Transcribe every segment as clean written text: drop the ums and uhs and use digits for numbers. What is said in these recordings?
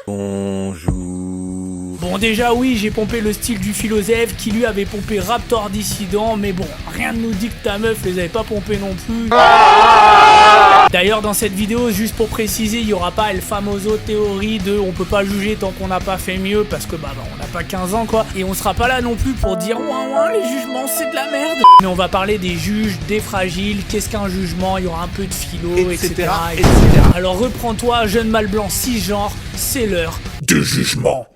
Bonjour. Bon déjà oui, j'ai pompé le style du philosophe qui lui avait pompé Raptor Dissident, mais bon, rien ne nous dit que ta meuf les avait pas pompés non plus. D'ailleurs dans cette vidéo, juste pour préciser, il y aura pas El Famoso théorie de on peut pas juger tant qu'on n'a pas fait mieux parce que on n'a pas 15 ans quoi, et on sera pas là non plus pour dire ouin les jugements c'est de la merde. Mais on va parler des juges, des fragiles, qu'est-ce qu'un jugement, il y aura un peu de philo, etc. Alors reprends-toi, jeune mâle blanc cisgenre, c'est l'heure du jugement.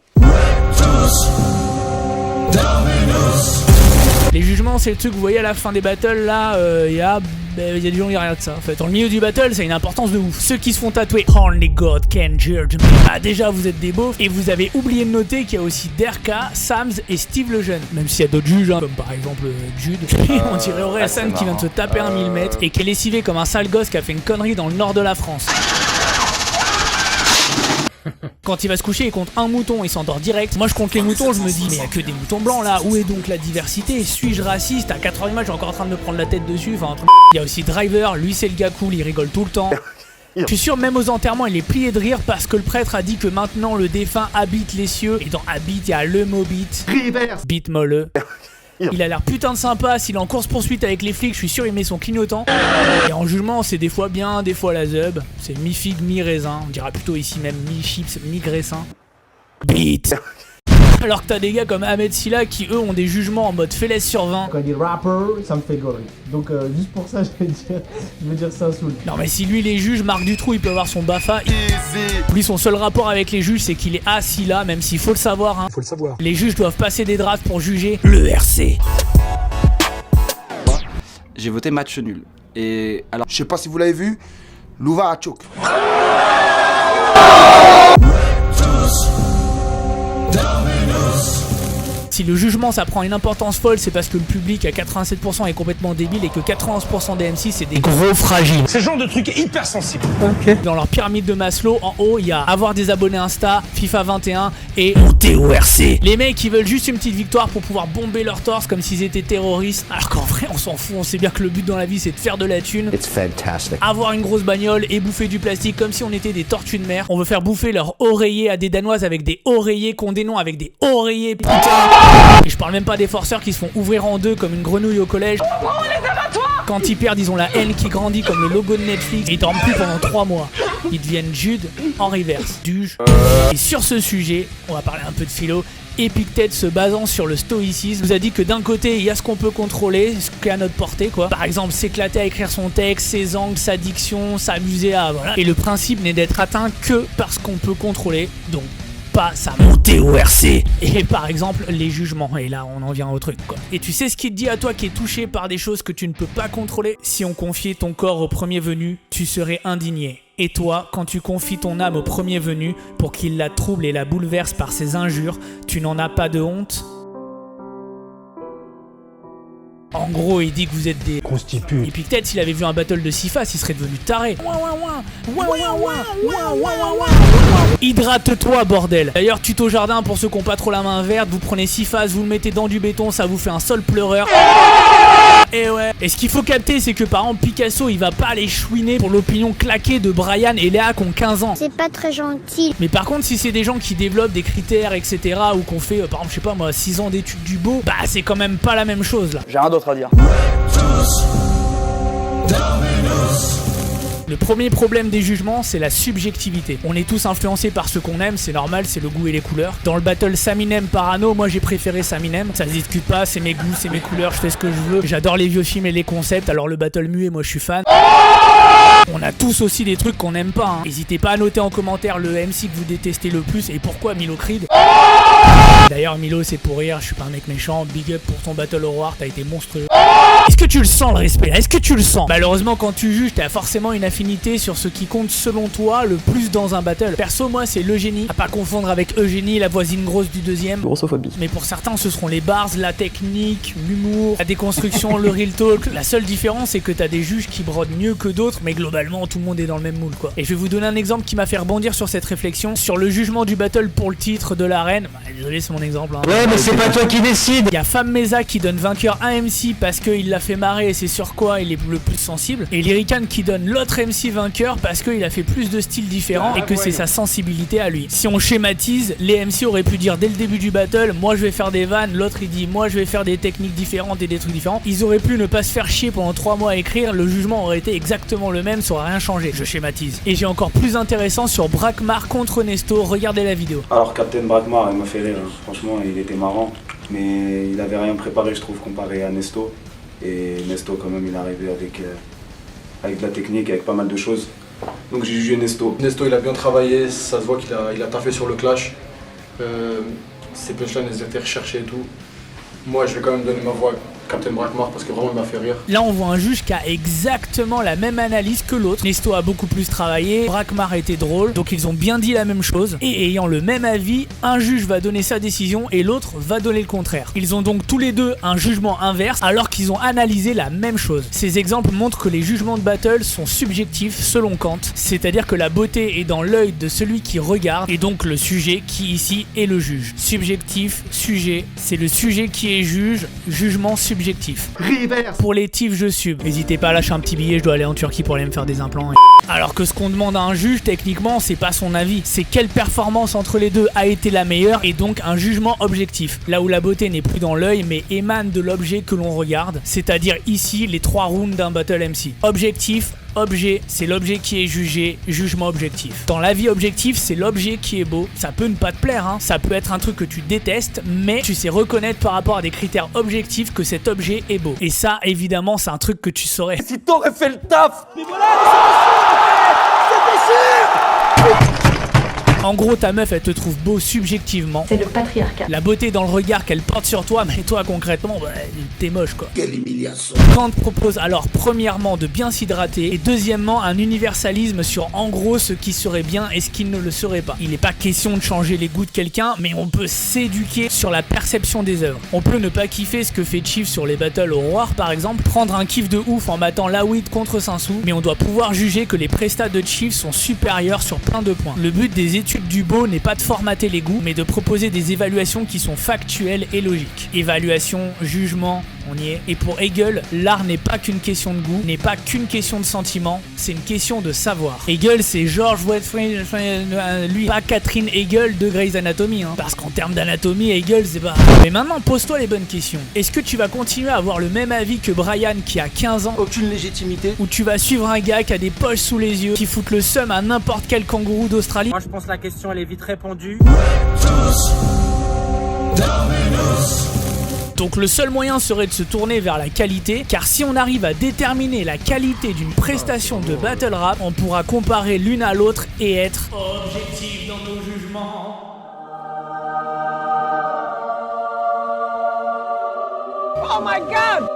Les jugements, c'est le truc que vous voyez à la fin des battles là, il y a des gens qui regardent ça en fait. Dans le milieu du battle, ça a une importance de ouf. Ceux qui se font tatouer Only God can judge me. Ah déjà vous êtes des beaufs et vous avez oublié de noter qu'il y a aussi Derka, Sams et Steve le Jeune. Même s'il y a d'autres juges, hein, comme par exemple Jude. On dirait Aurel San qui vient de se taper un 1000 mètres et qui est lessivé comme un sale gosse qui a fait une connerie dans le nord de la France. Quand il va se coucher, il compte un mouton, il s'endort direct. Moi je compte les moutons, je me dis mais il y a que des moutons blancs là, où est donc la diversité? Suis-je raciste? À 4h du match, je suis encore en train de me prendre la tête dessus, enfin un truc. Il y a aussi Driver, lui c'est le gars cool, il rigole tout le temps. Je suis sûr même aux enterrements il est plié de rire parce que le prêtre a dit que maintenant le défunt habite les cieux. Et dans habite il y a le mot beat. Beat molle. Il a l'air putain de sympa, s'il est en course poursuite avec les flics, je suis sûr il met son clignotant. Et en jugement c'est des fois bien, des fois la zeub. C'est mi-figue, mi-raisin, on dira plutôt ici même mi-chips, mi-graissin. Beat. Alors que t'as des gars comme Ahmed Silla qui eux ont des jugements en mode félès sur 20. Quand il dit rapper, ça me fait gorille. Donc juste pour ça je vais dire ça saoule. Non mais si lui les juges, Marc Dutroux il peut avoir son BAFA. Lui son seul rapport avec les juges c'est qu'il est assis là, même s'il faut le savoir hein. Faut le savoir. Les juges doivent passer des drafts pour juger le RC. J'ai voté match nul. Et alors, Je sais pas si vous l'avez vu, Louva a choke. Si le jugement ça prend une importance folle, c'est parce que le public à 87% est complètement débile et que 91% des MC c'est des gros fragiles. Ce genre de truc est hyper sensible. Dans leur pyramide de Maslow, en haut, il y a avoir des abonnés Insta, FIFA 21 et monter au RC. Les mecs qui veulent juste une petite victoire pour pouvoir bomber leur torse comme s'ils étaient terroristes. Alors qu'en vrai, on s'en fout, on sait bien que le but dans la vie c'est de faire de la thune. It's fantastic. Avoir une grosse bagnole et bouffer du plastique comme si on était des tortues de mer. On veut faire bouffer leurs oreillers à des Danoises avec des oreillers qu'on des noms avec des oreillers, putain. Et je parle même pas des forceurs qui se font ouvrir en deux comme une grenouille au collège. Quand ils perdent, ils ont la haine qui grandit comme le logo de Netflix et ils dorment plus pendant 3 mois. Ils deviennent Jude en reverse. Duge. Et sur ce sujet, on va parler un peu de philo. Épictète se basant sur le stoïcisme nous a dit que d'un côté il y a ce qu'on peut contrôler, ce qui est à notre portée quoi. Par exemple s'éclater à écrire son texte, ses angles, sa diction, s'amuser à voilà. Et le principe n'est d'être atteint que parce qu'on peut contrôler. Donc pas sa montée au RC. Et par exemple les jugements. Et là on en vient au truc quoi. Et tu sais ce qui te dit à toi qui est touché par des choses que tu ne peux pas contrôler? Si on confiait ton corps au premier venu, tu serais indigné. Et toi, quand tu confies ton âme au premier venu pour qu'il la trouble et la bouleverse par ses injures, tu n'en as pas de honte? En gros, il dit que vous êtes des Constitue. Et puis peut-être s'il avait vu un battle de Sifas, il serait devenu taré. Hydrate-toi, bordel. D'ailleurs, tuto jardin pour ceux qui n'ont pas trop la main verte, vous prenez Sifas, vous le mettez dans du béton, ça vous fait un sol pleureur. Et ouais. Et ce qu'il faut capter, c'est que par exemple Picasso, il va pas aller chouiner pour l'opinion claquée de Brian et Léa qui ont 15 ans. C'est pas très gentil. Mais par contre, si c'est des gens qui développent des critères, etc., ou qu'on fait, par exemple, je sais pas moi, 6 ans d'études du beau, bah c'est quand même pas la même chose là. j'ai rien d'autre à dire. Le premier problème des jugements, c'est la subjectivité. On est tous influencés par ce qu'on aime, c'est normal, c'est le goût et les couleurs. Dans le battle Saminem Parano, moi j'ai préféré Saminem. Ça se discute pas, c'est mes goûts, c'est mes couleurs, je fais ce que je veux. J'adore les vieux films et les concepts, alors le battle muet, moi je suis fan. On a tous aussi des trucs qu'on aime pas. N'hésitez pas à noter en commentaire le MC que vous détestez le plus et pourquoi Milo Creed. D'ailleurs Milo c'est pour rire, je suis pas un mec méchant, big up pour ton battle au War, t'as été monstrueux. Est-ce que tu le sens le respect là? Est-ce que tu le sens? Malheureusement quand tu juges t'as forcément une affinité sur ce qui compte selon toi le plus dans un battle. Perso moi c'est l'Eugénie, à pas confondre avec Eugénie la voisine grosse du deuxième. Grossophobie. Mais pour certains ce seront les bars, la technique, l'humour, la déconstruction, le real talk. La seule différence c'est que t'as des juges qui brodent mieux que d'autres mais globalement tout le monde est dans le même moule quoi. Et je vais vous donner un exemple qui m'a fait rebondir sur cette réflexion, sur le jugement du battle pour le titre de l'arène. Désolé c'est mon exemple hein. Ouais mais c'est pas toi qui décide. Il y a Femme Mesa qui donne vainqueur à MC parce qu'il l'a a fait marrer et c'est sur quoi il est le plus sensible. Et Lyrican qui donne l'autre MC vainqueur parce qu'il a fait plus de styles différents et que c'est sa sensibilité à lui. Si on schématise, les MC auraient pu dire dès le début du battle, moi je vais faire des vannes, l'autre il dit moi je vais faire des techniques différentes et des trucs différents. Ils auraient pu ne pas se faire chier pendant 3 mois à écrire, le jugement aurait été exactement le même, ça aurait rien changé, je schématise. Et j'ai encore plus intéressant sur Brakmar contre Nesto, regardez la vidéo. Alors Captain Brakmar, il m'a fait rire, hein. Franchement il était marrant, mais il avait rien préparé je trouve comparé à Nesto. Et Nesto quand même il est arrivé avec de la technique, avec pas mal de choses. Donc j'ai jugé Nesto. Nesto il a bien travaillé, ça se voit qu'il a taffé sur le clash. Ses punchlines elles étaient recherchées et tout. Moi je vais quand même donner ma voix à Captain Brakmar parce que vraiment il m'a fait rire. Là on voit un juge qui a exactement la même analyse que l'autre. Nesto a beaucoup plus travaillé, Brakmar était drôle, donc ils ont bien dit la même chose. Et ayant le même avis, un juge va donner sa décision et l'autre va donner le contraire. Ils ont donc tous les deux un jugement inverse alors qu'ils ont analysé la même chose. Ces exemples montrent que les jugements de battle sont subjectifs selon Kant, c'est-à-dire que la beauté est dans l'œil de celui qui regarde et donc le sujet qui ici est le juge. Subjectif, sujet, c'est le sujet qui est juge, jugement subjectif. Pour les tifs je sub. N'hésitez pas à lâcher un petit billet, je dois aller en Turquie pour aller me faire des implants. Alors que ce qu'on demande à un juge, techniquement, c'est pas son avis. C'est quelle performance entre les deux a été la meilleure et donc un jugement objectif. Là où la beauté n'est plus dans l'œil mais émane de l'objet que l'on regarde. C'est-à-dire ici les 3 rounds d'un battle MC. Objectif, objet, c'est l'objet qui est jugé, jugement objectif. Dans la vie objective, c'est l'objet qui est beau. Ça peut ne pas te plaire, hein. Ça peut être un truc que tu détestes, mais tu sais reconnaître par rapport à des critères objectifs que cet objet est beau. Et ça, évidemment, c'est un truc que tu saurais. Si t'aurais fait le taf. Mais voilà, En gros, ta meuf, elle te trouve beau subjectivement. C'est le patriarcat. La beauté dans le regard qu'elle porte sur toi, mais toi, concrètement, bah, t'es moche, quoi. Quelle humiliation. Kant propose alors, premièrement, de bien s'hydrater, et deuxièmement, un universalisme sur, en gros, ce qui serait bien et ce qui ne le serait pas. Il n'est pas question de changer les goûts de quelqu'un, mais on peut s'éduquer sur la perception des œuvres. On peut ne pas kiffer ce que fait Chief sur les battles au Roar, par exemple, prendre un kiff de ouf en battant Lawit contre Sinsou, mais on doit pouvoir juger que les prestats de Chief sont supérieurs sur plein de points. Le but des études du beau n'est pas de formater les goûts, mais de proposer des évaluations qui sont factuelles et logiques. Évaluation, jugement, on y est. Et pour Hegel, l'art n'est pas qu'une question de goût, n'est pas qu'une question de sentiment, c'est une question de savoir. Hegel, c'est George Whitefield, lui, pas Catherine Hegel de Grey's Anatomy, hein. Parce qu'en termes d'anatomie, Hegel, c'est pas... Mais maintenant, pose-toi les bonnes questions. Est-ce que tu vas continuer à avoir le même avis que Brian qui a 15 ans, aucune légitimité. ou tu vas suivre un gars qui a des poches sous les yeux, qui fout le seum à n'importe quel kangourou d'Australie? Moi je pense que la question elle est vite répondue. Donc le seul moyen serait de se tourner vers la qualité, car si on arrive à déterminer la qualité d'une prestation de battle rap, on pourra comparer l'une à l'autre et être objectif dans nos jugements. Oh my god!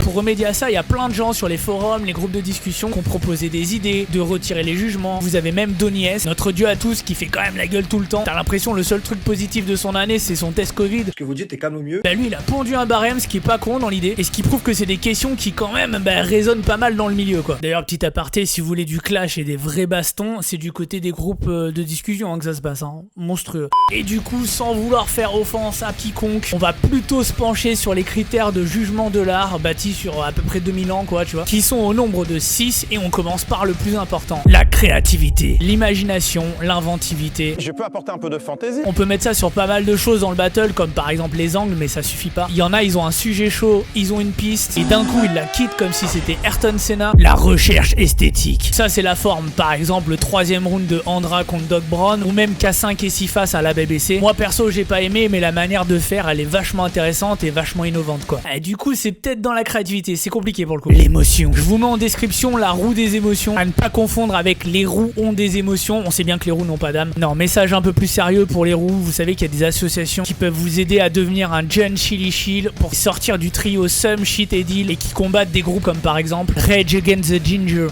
Pour remédier à ça, il y a plein de gens sur les forums, les groupes de discussion qui ont proposé des idées, de retirer les jugements. Vous avez même Donny S, notre dieu à tous, qui fait quand même la gueule tout le temps. T'as l'impression le seul truc positif de son année, c'est son test Covid. Ce que vous dites est calme au mieux. Bah lui, il a pondu un barème, ce qui est pas con dans l'idée, et ce qui prouve que c'est des questions qui quand même résonnent pas mal dans le milieu, quoi. D'ailleurs, petit aparté, si vous voulez du clash et des vrais bastons, c'est du côté des groupes de discussion hein, que ça se passe, hein. Monstrueux. Et du coup, sans vouloir faire offense à quiconque, on va plutôt se pencher sur les critères de jugement de l'art, bâtis sur à peu près 2000 ans, quoi, tu vois, qui sont au nombre de 6, et on commence par le plus important, la créativité, l'imagination, l'inventivité. Je peux apporter un peu de fantaisie. On peut mettre ça sur pas mal de choses dans le battle, comme par exemple les angles, mais ça suffit pas. Il y en a, ils ont un sujet chaud, ils ont une piste, et d'un coup ils la quittent comme si c'était Ayrton Senna. La recherche esthétique. Ça c'est la forme, par exemple le 3ème round de Andra contre Doc Brown, ou même K5 et 6 face à la BBC. Moi perso j'ai pas aimé, mais la manière de faire elle est vachement intéressante et vachement innovante, quoi. Et du coup c'est peut-être dans la créativité, c'est compliqué pour le coup. L'émotion. Je vous mets en description la roue des émotions, à ne pas confondre avec les roues ont des émotions. On sait bien que les roues n'ont pas d'âme. Non, message un peu plus sérieux pour les roues. Vous savez qu'il y a des associations qui peuvent vous aider à devenir un John Chili Shield pour sortir du trio Sum, Shit et Deal, et qui combattent des groupes comme par exemple Rage Against the Ginger.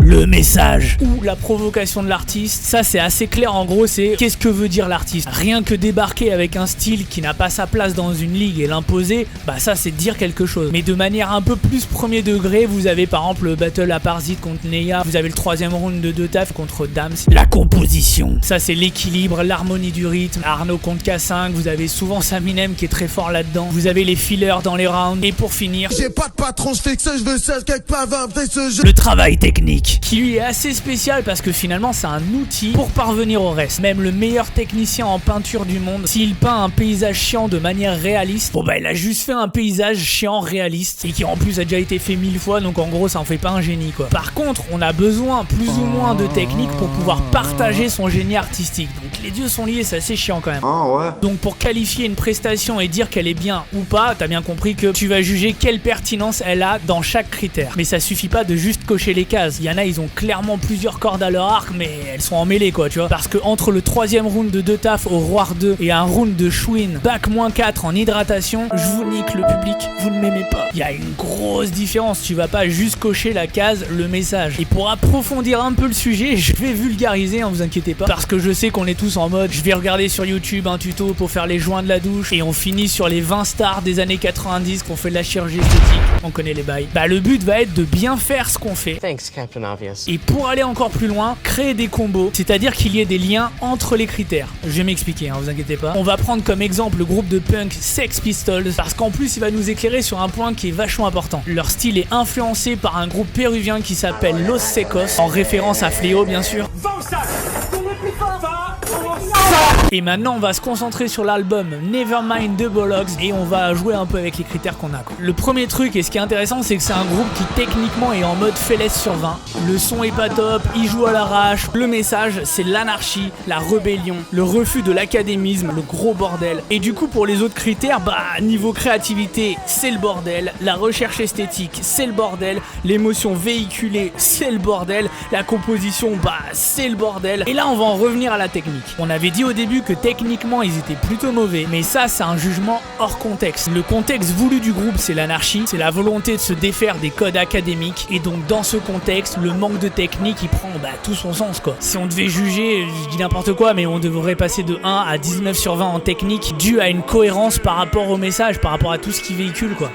le message ou la provocation de l'artiste. Ça c'est assez clair, en gros c'est qu'est-ce que veut dire l'artiste. Rien que débarquer avec un style qui n'a pas sa place dans une ligue et l'imposer, bah ça c'est dire quelque chose. Mais de manière un peu plus premier degré, vous avez par exemple le battle à Parzit contre Neya, vous avez le troisième round de 2 taf contre Dams. La composition, ça c'est l'équilibre, l'harmonie du rythme. Arnaud contre K5, vous avez souvent Saminem qui est très fort là-dedans. Vous avez les fillers dans les rounds. Et pour finir, J'ai pas de patron, je fais que ça, je veux ça, quelque part va ce jeu. le travail technique, qui lui est assez spécial parce que finalement c'est un outil pour parvenir au reste. Même le meilleur technicien en peinture du monde, s'il peint un paysage chiant de manière réaliste, bon bah il a juste fait un paysage chiant réaliste et qui en plus a déjà été fait 1000 fois, donc en gros ça en fait pas un génie quoi. Par contre on a besoin plus ou moins de technique pour pouvoir partager son génie artistique, donc les dieux sont liés, c'est assez chiant quand même. Donc pour qualifier une prestation et dire qu'elle est bien ou pas, t'as bien compris que tu vas juger quelle pertinence elle a dans chaque critère. Mais ça suffit pas de juste cocher les cases, il y en a ils ont clairement plusieurs cordes à leur arc mais elles sont emmêlées quoi tu vois, parce que entre le troisième round de 2 taf au Roi 2 et un round de Chouin, bac -4 en hydratation, je vous nique le public, vous ne m'aimez pas. Il y a une grosse différence, tu vas pas juste cocher la case le message. Et pour approfondir un peu le sujet, je vais vulgariser, hein, vous inquiétez pas, parce que je sais qu'on est tous en mode je vais regarder sur YouTube un tuto pour faire les joints de la douche et on finit sur les 20 stars des années 90 qu'on fait de la chirurgie esthétique, on connaît les bails. Bah le but va être de bien faire ce qu'on fait. Thanks, Captain Obvious. Et pour aller encore plus loin, créer des combos, c'est-à-dire qu'il y ait des liens entre les critères. Je vais m'expliquer, hein, vous inquiétez pas. On va prendre comme exemple le groupe de punk Sex Pistols, parce qu'en plus il va nous éclairer sur un point qui est vachement important. Leur style est influencé par un groupe péruvien qui s'appelle Los Secos, en référence à Fléau bien sûr. Et maintenant on va se concentrer sur l'album Nevermind de Bollocks et on va jouer un peu avec les critères qu'on a quoi. Le premier truc et ce qui est intéressant c'est que c'est un groupe qui techniquement est en mode Félès sur 20. Le son est pas top, il joue à l'arrache, le message c'est l'anarchie, la rébellion, le refus de l'académisme, le gros bordel. Et du coup pour les autres critères, bah niveau créativité c'est le bordel, la recherche esthétique c'est le bordel, l'émotion véhiculée c'est le bordel, la composition bah c'est le bordel. Et là on va en revenir à la technique. On avait dit au début que techniquement ils étaient plutôt mauvais, mais ça c'est un jugement hors contexte. Le contexte voulu du groupe c'est l'anarchie, c'est la volonté de se défaire des codes académiques, et donc dans ce contexte le manque de technique il prend bah, tout son sens quoi. Si on devait juger, je dis n'importe quoi, mais on devrait passer de 1 à 19 sur 20 en technique dû à une cohérence par rapport au message, par rapport à tout ce qu'il véhicule quoi.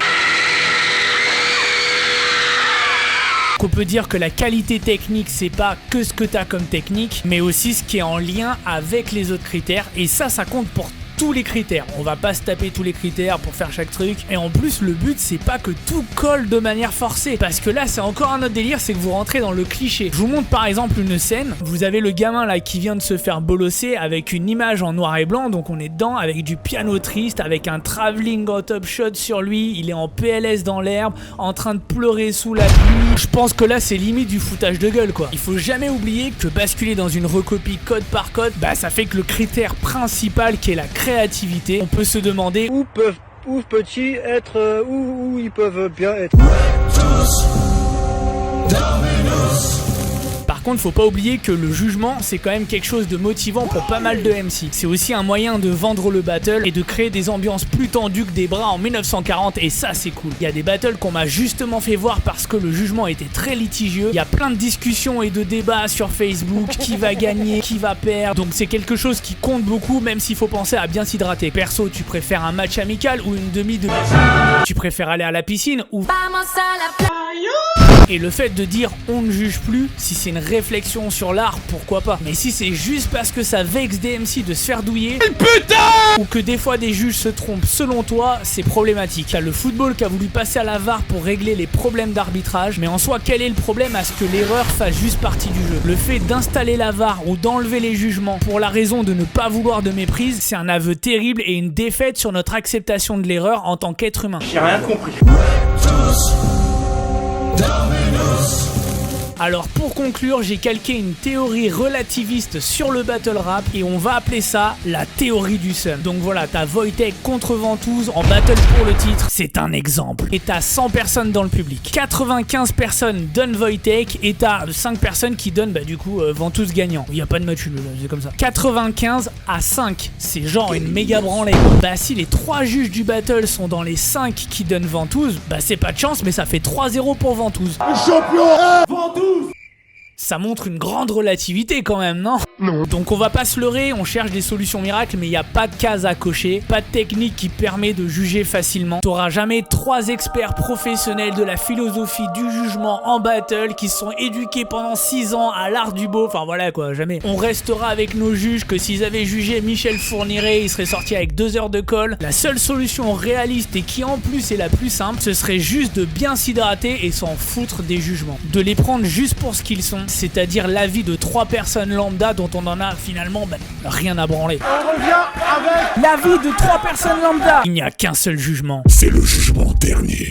On peut dire que la qualité technique c'est pas que ce que t'as comme technique, mais aussi ce qui est en lien avec les autres critères, et ça compte pour tous les critères. On va pas se taper tous les critères pour faire chaque truc, et en plus le but c'est pas que tout colle de manière forcée, parce que là c'est encore un autre délire, c'est que vous rentrez dans le cliché. Je vous montre par exemple une scène, vous avez le gamin là qui vient de se faire bolosser avec une image en noir et blanc, donc on est dedans avec du piano triste, avec un travelling en top shot sur lui, il est en PLS dans l'herbe, en train de pleurer sous la pluie. Je pense que là c'est limite du foutage de gueule quoi. Il faut jamais oublier que basculer dans une recopie code par code, bah ça fait que le critère principal qui est la créativité, on peut se demander Où peut-il être, où ils peuvent bien être. Par contre, faut pas oublier que le jugement, c'est quand même quelque chose de motivant pour pas mal de MC. C'est aussi un moyen de vendre le battle et de créer des ambiances plus tendues que des bras en 1940, et ça c'est cool. Il y a des battles qu'on m'a justement fait voir parce que le jugement était très litigieux. Il y a plein de discussions et de débats sur Facebook, qui va gagner, qui va perdre. Donc c'est quelque chose qui compte beaucoup, même s'il faut penser à bien s'hydrater. Perso, tu préfères un match amical ou une demi de... Tu préfères aller à la piscine ou... Et le fait de dire on ne juge plus, si c'est une réflexion sur l'art, pourquoi pas. Mais si c'est juste parce que ça vexe des MC de se faire douiller, ou que des fois des juges se trompent selon toi, c'est problématique. T'as le football qui a voulu passer à la VAR pour régler les problèmes d'arbitrage, mais en soi quel est le problème à ce que l'erreur fasse juste partie du jeu? Le fait d'installer la VAR ou d'enlever les jugements pour la raison de ne pas vouloir de méprise, c'est un aveu terrible et une défaite sur notre acceptation de l'erreur en tant qu'être humain. J'ai rien compris. Alors pour conclure, j'ai calqué une théorie relativiste sur le battle rap et on va appeler ça la théorie du seum. Donc voilà, t'as Wojtek contre Ventouze en battle pour le titre, c'est un exemple. Et t'as 100 personnes dans le public. 95 personnes donnent Wojtek et t'as 5 personnes qui donnent du coup Ventouze gagnant. Il n'y a pas de match nul, c'est comme ça. 95 à 5, c'est genre une méga branlée. Bah si les 3 juges du battle sont dans les 5 qui donnent Ventouze, bah c'est pas de chance mais ça fait 3-0 pour Ventouze. Champion Ventouze. Ça montre une grande relativité quand même, non? Non. Donc on va pas se leurrer, on cherche des solutions miracles, mais il n'y a pas de case à cocher, pas de technique qui permet de juger facilement. T'auras jamais 3 experts professionnels de la philosophie du jugement en battle qui se sont éduqués pendant 6 ans à l'art du beau, enfin voilà quoi, jamais. On restera avec nos juges que s'ils avaient jugé Michel Fourniret, ils seraient sortis avec 2 heures de colle. La seule solution réaliste et qui en plus est la plus simple, ce serait juste de bien s'hydrater et s'en foutre des jugements. De les prendre juste pour ce qu'ils sont, c'est-à-dire l'avis de 3 personnes lambda dont on en a finalement rien à branler. On revient avec L'avis de 3 personnes lambda. Il n'y a qu'un seul jugement. C'est le jugement dernier.